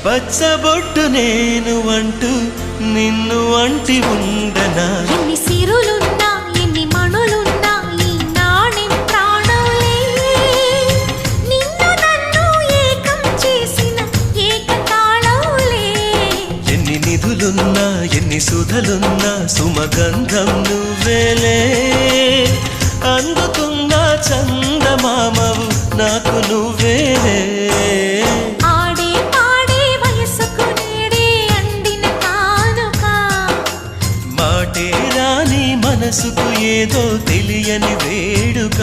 పచ్చబొట్టు నేను అంటూ నిన్ను అంటి ఉండనా ఎన్ని సిరులున్నా ఎన్ని మణులున్నా ఈ నాణెం ప్రాణంలే నిన్ను నన్ను ఏకం చేసిన ఏకతాళంలే ఎన్ని నిధులున్నా ఎన్ని సుధలున్నా సుమగంధం నువ్వేలే అందుకున్న చందమామవు నాకు నువ్వేలే ఆడే పాడే వయసుకు నేడే అందిన కానుక మాటే రాని మనసుకు ఏదో తెలియని వేడుక